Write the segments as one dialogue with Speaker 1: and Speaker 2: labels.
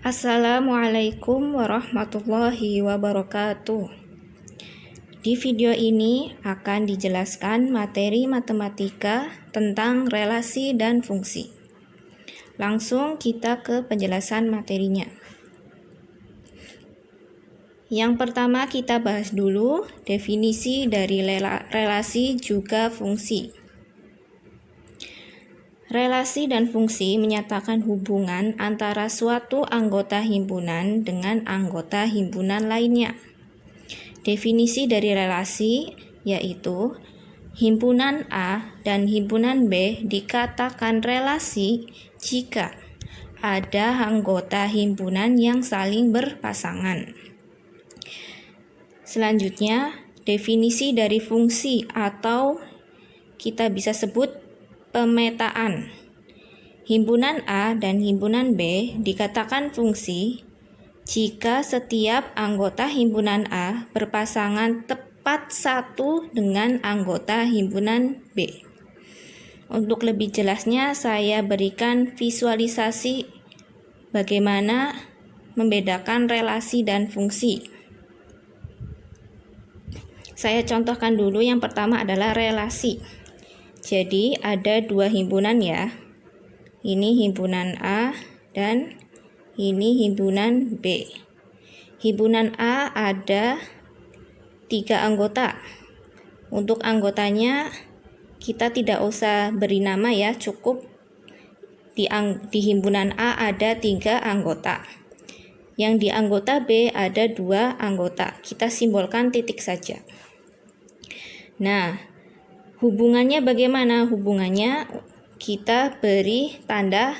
Speaker 1: Assalamualaikum warahmatullahi wabarakatuh. Di video ini akan dijelaskan materi matematika tentang relasi dan fungsi. Langsung kita ke penjelasan materinya. Yang pertama kita bahas dulu definisi dari relasi juga fungsi. Relasi dan fungsi menyatakan hubungan antara suatu anggota himpunan dengan anggota himpunan lainnya. Definisi dari relasi yaitu himpunan A dan himpunan B dikatakan relasi jika ada anggota himpunan yang saling berpasangan. Selanjutnya, definisi dari fungsi atau kita bisa sebut pemetaan. Himpunan A dan himpunan B dikatakan fungsi jika setiap anggota himpunan A berpasangan tepat satu dengan anggota himpunan B. Untuk lebih jelasnya saya berikan visualisasi bagaimana membedakan relasi dan fungsi. Saya contohkan dulu, yang pertama adalah relasi. Jadi ada dua himpunan ya. Ini himpunan A dan ini himpunan B. Himpunan A ada 3 anggota. Untuk anggotanya kita tidak usah beri nama ya, cukup di himpunan A ada 3 anggota. Yang di anggota B ada 2 anggota. Kita simbolkan titik saja. Nah, hubungannya bagaimana? Hubungannya kita beri tanda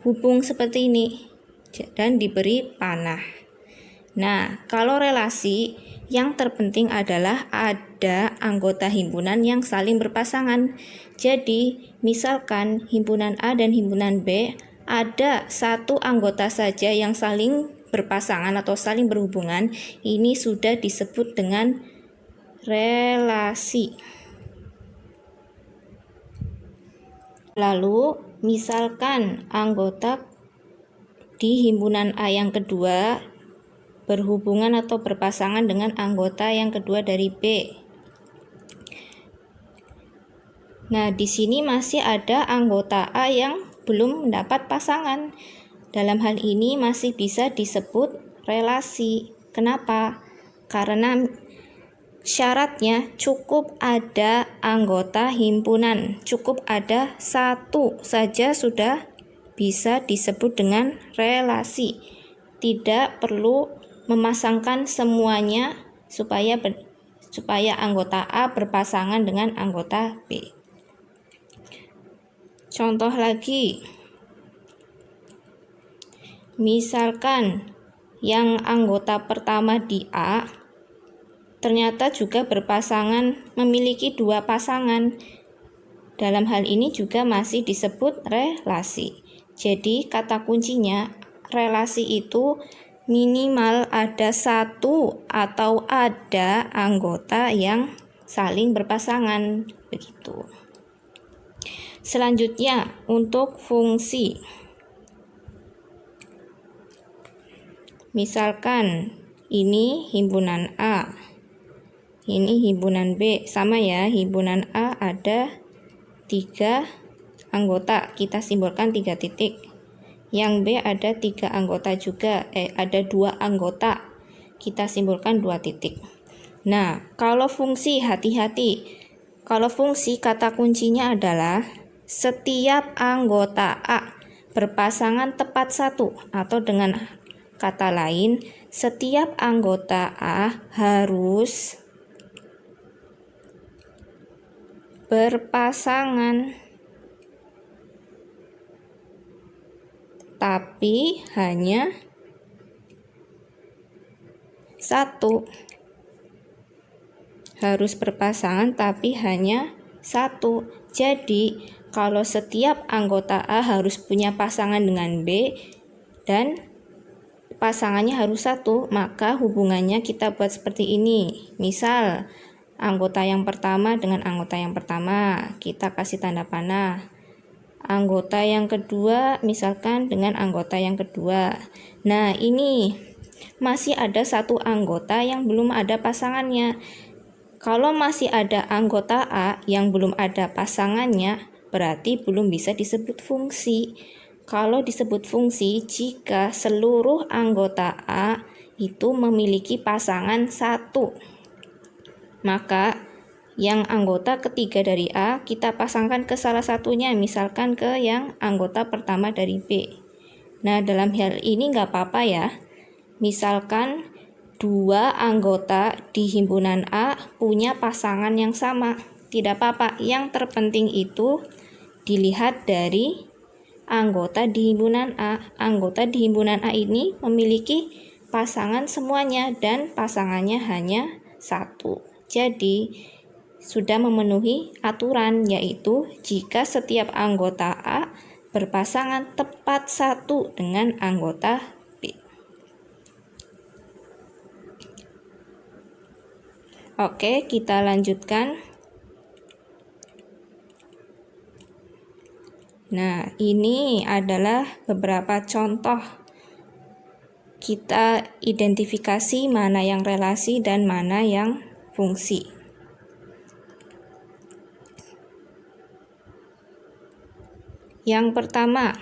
Speaker 1: hubung seperti ini dan diberi panah. Nah, kalau relasi yang terpenting adalah ada anggota himpunan yang saling berpasangan. Jadi, misalkan himpunan A dan himpunan B ada satu anggota saja yang saling berpasangan atau saling berhubungan, ini sudah disebut dengan relasi. Lalu, misalkan anggota di himpunan A yang kedua berhubungan atau berpasangan dengan anggota yang kedua dari B. Nah, di sini masih ada anggota A yang belum mendapat pasangan. Dalam hal ini masih bisa disebut relasi. Kenapa? Karena syaratnya cukup ada anggota himpunan, cukup ada satu saja sudah bisa disebut dengan relasi. Tidak perlu memasangkan semuanya supaya anggota A berpasangan dengan anggota B. Contoh lagi, misalkan yang anggota pertama di A ternyata juga berpasangan, memiliki 2 pasangan. Dalam hal ini juga masih disebut relasi. Jadi kata kuncinya, relasi itu minimal ada satu atau ada anggota yang saling berpasangan, begitu. Selanjutnya, untuk fungsi. Misalkan ini himpunan A, ini himpunan B, sama ya, himpunan A ada 3 anggota, kita simbolkan 3 titik. Yang B ada 3 anggota juga, ada 2 anggota, kita simbolkan 2 titik. Nah, kalau fungsi, hati-hati. Kalau fungsi, kata kuncinya adalah setiap anggota A berpasangan tepat satu, atau dengan kata lain, setiap anggota A harus berpasangan, tapi hanya satu. Harus berpasangan tapi hanya satu. Jadi, kalau setiap anggota A harus punya pasangan dengan B dan pasangannya harus satu, maka hubungannya kita buat seperti ini. Misal, anggota yang pertama dengan anggota yang pertama, kita kasih tanda panah. anggota yang kedua misalkan dengan anggota yang kedua. Nah, ini masih ada satu anggota yang belum ada pasangannya. Kalau masih ada anggota A yang belum ada pasangannya, berarti belum bisa disebut fungsi. Kalau disebut fungsi jika seluruh anggota A itu memiliki pasangan satu. Maka yang anggota ketiga dari A kita pasangkan ke salah satunya, misalkan ke yang anggota pertama dari B. Nah, dalam hal ini nggak apa-apa ya. Misalkan dua anggota di himpunan A punya pasangan yang sama, tidak apa-apa. Yang terpenting itu dilihat dari anggota di himpunan A. Anggota di himpunan A ini memiliki pasangan semuanya dan pasangannya hanya satu. Jadi sudah memenuhi aturan, yaitu jika setiap anggota A berpasangan tepat satu dengan anggota B. Oke, kita lanjutkan. Nah, ini adalah beberapa contoh. Kita identifikasi mana yang relasi dan mana yang fungsi. Yang pertama,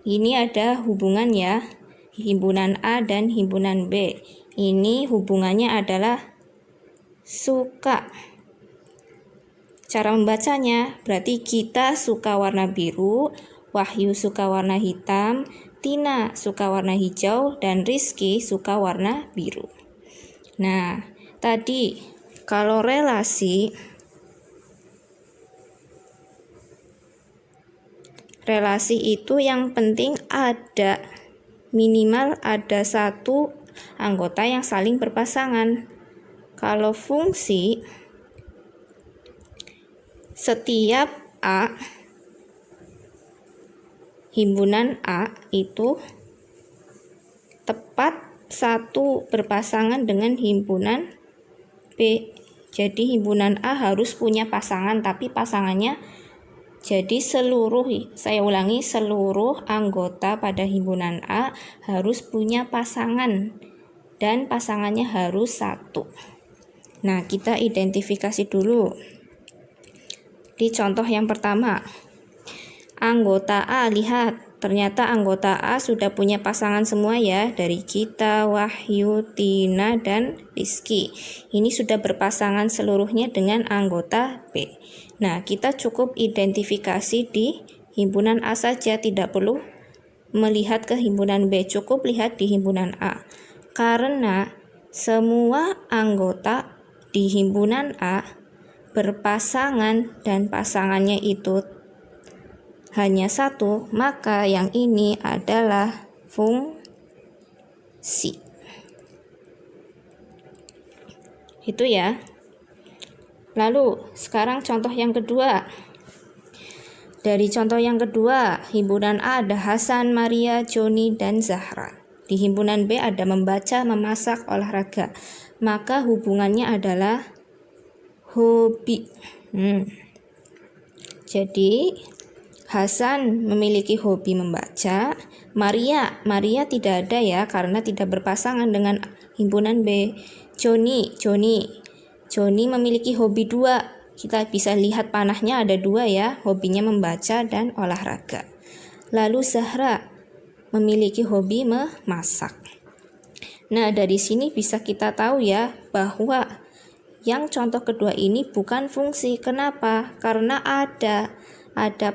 Speaker 1: ini ada hubungan ya, himpunan A dan himpunan B. Ini hubungannya adalah suka. Cara membacanya, berarti kita suka warna biru, Wahyu suka warna hitam, Tina suka warna hijau, dan Rizky suka warna biru. Nah, tadi kalau relasi itu yang penting ada, minimal ada satu anggota yang saling berpasangan. Kalau fungsi, setiap A, himpunan A itu tepat satu berpasangan dengan himpunan B. Jadi himpunan A harus punya pasangan, tapi pasangannya jadi seluruh anggota pada himpunan A harus punya pasangan dan pasangannya harus satu. Nah, kita identifikasi dulu. Di contoh yang pertama, anggota A, lihat ternyata anggota A sudah punya pasangan semua ya, dari kita, Wahyu, Tina, dan Rizky. Ini sudah berpasangan seluruhnya dengan anggota B. Nah, kita cukup identifikasi di himpunan A saja, tidak perlu melihat ke himpunan B, cukup lihat di himpunan A. Karena semua anggota di himpunan A berpasangan dan pasangannya itu hanya satu, maka yang ini adalah fungsi. Itu ya. Lalu sekarang contoh yang kedua. Dari contoh yang kedua, himpunan A ada Hasan, Maria, Joni, dan Zahra. Di himpunan B ada membaca, memasak, olahraga. Maka hubungannya adalah hobi. Jadi Hasan memiliki hobi membaca. Maria tidak ada ya, karena tidak berpasangan dengan himpunan B. Joni memiliki hobi dua. Kita bisa lihat panahnya ada dua ya, hobinya membaca dan olahraga. Lalu Zahra memiliki hobi memasak. Nah, dari sini bisa kita tahu ya bahwa yang contoh kedua ini bukan fungsi. Kenapa? Karena ada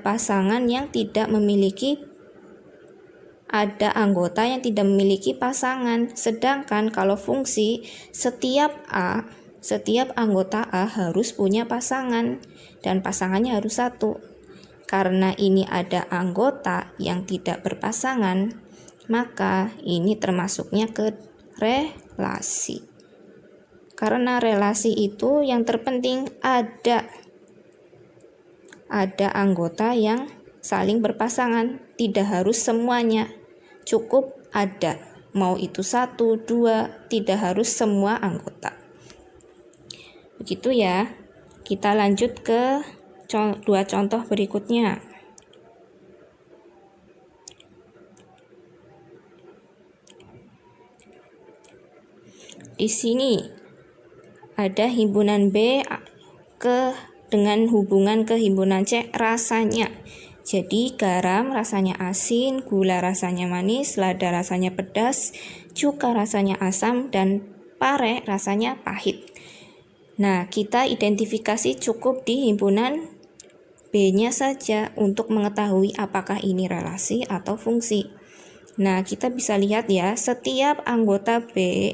Speaker 1: pasangan yang tidak memiliki, ada anggota yang tidak memiliki pasangan. Sedangkan kalau fungsi, setiap anggota A harus punya pasangan dan pasangannya harus satu. Karena ini ada anggota yang tidak berpasangan, maka ini termasuknya ke relasi. Karena relasi itu yang terpenting ada anggota yang saling berpasangan, tidak harus semuanya, cukup ada. Mau itu 1, 2, tidak harus semua anggota. Begitu ya. Kita lanjut ke dua contoh berikutnya. Di sini ada himpunan B dengan hubungan ke himpunan C rasanya. Jadi garam rasanya asin, gula rasanya manis, lada rasanya pedas, cuka rasanya asam, dan pare rasanya pahit. Nah, kita identifikasi cukup di himpunan B-nya saja untuk mengetahui apakah ini relasi atau fungsi. Nah, kita bisa lihat ya, setiap anggota B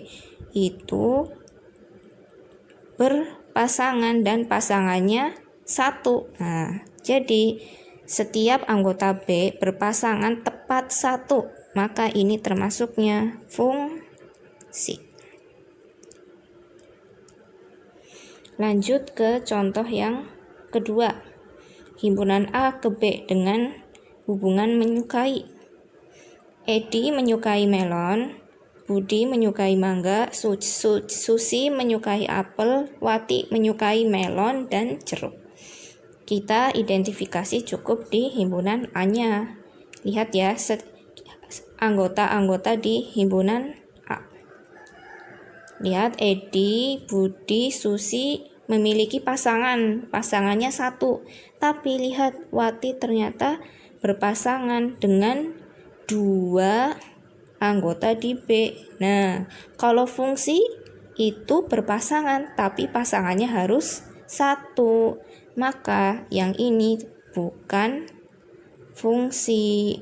Speaker 1: itu berpasangan dan pasangannya satu. Nah, jadi setiap anggota B berpasangan tepat satu, maka ini termasuknya fungsi. Lanjut ke contoh yang kedua. Himpunan A ke B dengan hubungan menyukai. Edi menyukai melon, Budi menyukai mangga, Susi menyukai apel, Wati menyukai melon dan jeruk. Kita identifikasi cukup di himpunan A-nya. Lihat ya, anggota-anggota di himpunan A. Lihat, Edi, Budi, Susi memiliki pasangannya satu. Tapi lihat, Wati ternyata berpasangan dengan 2 anggota di B. Nah, kalau fungsi itu berpasangan, tapi pasangannya harus 1. Maka yang ini bukan fungsi.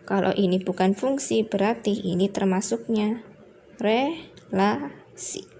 Speaker 1: Kalau ini bukan fungsi, berarti ini termasuknya relasi.